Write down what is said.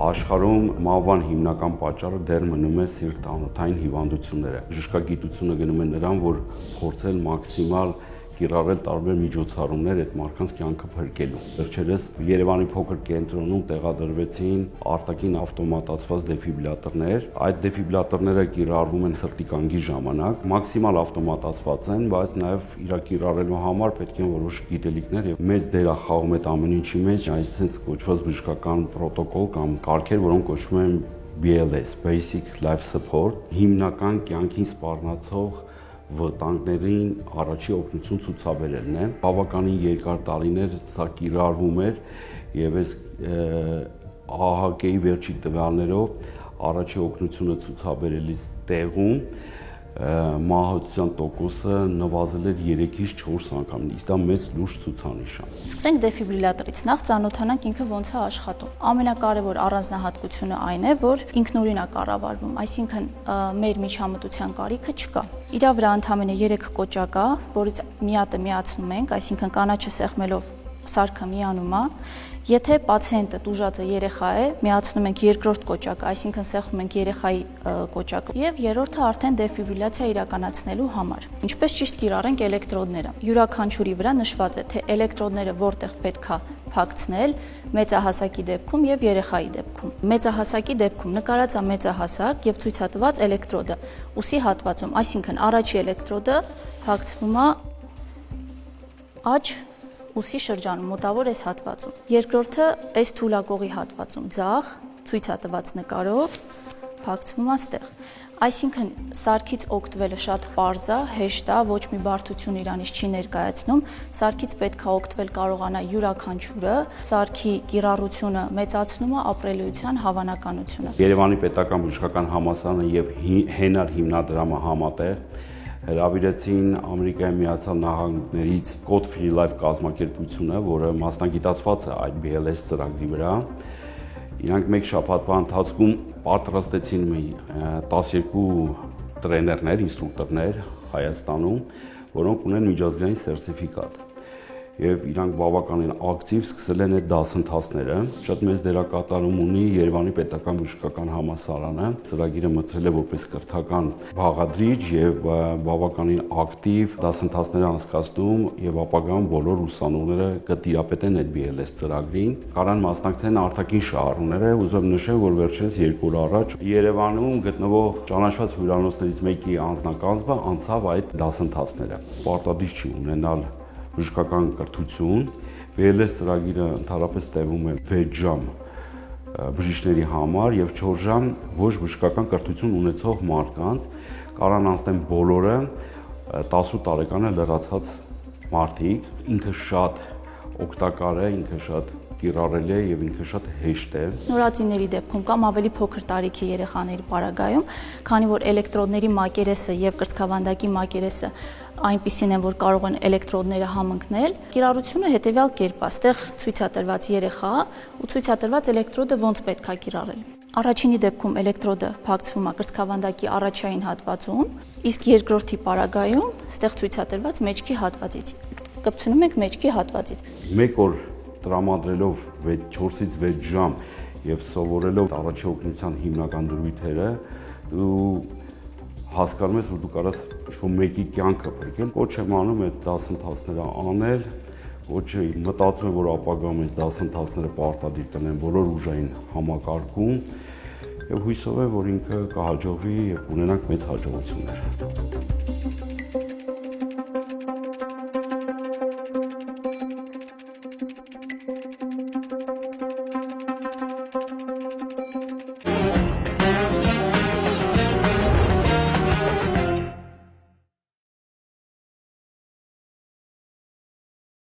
Աշխարհում մահվան հիմնական պատճառը դեռ մնում է սիրտ-անոթային հիվանդությունները։ Բժշկագիտությունը գնում է նրան, որ փորձել մաքսիմալ կիրառել տարբեր միջոցառումներ այդ մարդկանց կյանքը փրկելու։ Վերջերս Երևանի փոքր կենտրոնում տեղադրվեցին արտաքին ավտոմատացված դեֆիբրիլյատորներ։ Այդ դեֆիբրիլյատորները կիրառվում են սրտի կանգի ժամանակ, մաքսիմալ ավտոմատացված են, բայց նաև իրար կիրառելու համար պետք են որոշ գիտելիքներ եւ մեծ դեր է խաղում այդ ամեն ինչի մեջ, այսպես կոչված բժշկական պրոտոկոլ կամ կարգեր, որոնք կոչվում են BLS, Basic Life Support, հիմնական կյանքին սպառնացող վտանգներին առաջի օգնություն ցուցաբերելն է։ Բավականին երկար տարիներ սա կիրառվում էր եւ այս ԱՀԿ-ի վերջի տվյալներով առաջի օգնությունը ցուցաբերելիս տեղում մահացության տոկոսը նվազել էր 3-ից 4 անգամ, իսկ դա մեծ լուրջ ցուցանիշ է։ Սկսենք դեֆիբրիլյատորից, նախ ծանոթանանք ինքը ոնց է աշխատում։ Ամենակարևոր առանձնահատկությունը այն է, որ ինքնուրույն է կառավարվում, այսինքն մեր միջամտության կարիքը չկա։ Իրա վրա ընդամենը 3 կոճակ կա, որից մի հատը միացնում ենք, այսինքն կանաչը սեղմելով սարքը միանում է։ Եթե պացիենտը տուժածը երեխա է, միացնում ենք երկրորդ կոճակը, այսինքն սեղմում ենք երեխայի կոճակը, եւ երրորդը արդեն դեֆիբրիլյացիա իրականացնելու համար։ Ինչպես ճիշտ կիրառենք էլեկտրոդները։ Յուրաքանչյուրի վրա նշված է, թե էլեկտրոդները որտեղ պետք է փակցնել մեծահասակի դեպքում եւ երեխայի դեպքում։ Մեծահասակի դեպքում նկարած է մեծահասակ եւ ցույցատված էլեկտրոդը ուսի հատվածում, այսինքն առաջի էլեկտրոդը փակցվում է աջ ուսի շրջանում, մոտավոր այս հատվածում։ Երկրորդը այս թույլակողի հատվածում, ձախ, ցույցատված նկարով փակցվում է ստեղ։ Այսինքն սարքից օգտվելը շատ պարզ է, հեշտ է, ոչ մի բարդություն իրանից չի ներկայացնում։ Սարքից պետք է օգտվել կարողանա յուրաքանչյուրը, սարքի կիրառությունը մեծացնում է ապրելիության հավանականությունը։ Երևանի պետական բժշկական համալսարանը եւ Հենար հիմնադրամը համատեղ հրավիրեցին Ամերիկայի Միացյալ Նահանգներից Code Free Life կազմակերպությունը, որը մասնագիտացված է այդ BLS ծրագրի վրա։ Իրանք մեկ շաբաթվա ընթացքում պատրաստեցին 12 տրեներներ, ինստրուկտորներ Հայաստանում, որոնք ունեն միջազգային սերտիֆիկատ։ Եվ իրանք բավականին ակտիվ սկսել են այդ դասընթացները։ Շատ մեծ դերակատարում ունի Երևանի պետական բժշկական համալսարանը։ Ծրագիրը մտցրել է որպես կրթական բաղադրիչ եւ բավականին ակտիվ դասընթացներ անցկացնում եւ ապագայում բոլոր ուսանողները կտիրապետեն այդ BLS ծրագրին։ Կարան մասնակցեն արտաքին շահառուները։ Ուզում նշեմ, որ վերջերս 2 օր առաջ Երևանում գտնվող ճանաչված հյուրանոցներից մեկի անձնակազմը անցավ այդ դասընթացները։ Պարտադիր չի ունենալ բժշկական կրթություն, BLS ծրագիրը ընդհանրապես տևում է 6 ժամ բժիշկների համար եւ 4 ժամ ոչ բժշկական կրթություն ունեցող մարդկանց, կարան անցնեն բոլորը 18 տարեկանը լրացած մարդիկ, ինքը շատ օգտակար է, ինքը շատ կիրառելի է եւ ինքը շատ հեշտ է։ Նորածինների դեպքում կամ ավելի փոքր տարիքի երեխաների պարագայում, քանի որ էլեկտրոդների մակերեսը եւ կրծքավանդակի մակերեսը այնպիսին են, որ կարող են էլեկտրոդները համընկնել, կիրառությունը հետեւյալ կերպ է, այստեղ ցույցատրված երեխա ու ցույցատրված էլեկտրոդը ոնց պետք է կիրառել։ Առաջինի դեպքում էլեկտրոդը փակցվում է կրծքավանդակի առաջային հատվածում, իսկ երկրորդի պարագայում այստեղ ցույցատրված մեջքի հատվածից։ Կպցնում ենք մեջքի հատվածից։ Մեկ օր տրամադրելով 4-ից 6 ժամ եւ սովորելով առաջի օգնության հիմնական դրույթերը, դու հասկանում ես, որ դու կարաս մեկի կյանքը փրկել, ոչ եմ անում այդ դասընթացները անել, ոչ մտածում եմ, որ ապագայում այս դասընթացները պարտադիր կլինեն բոլոր ուժային համակարգում եւ հույսով եմ, որ ինքը կհաջողվի եւ ունենանք մեծ հաջողություններ։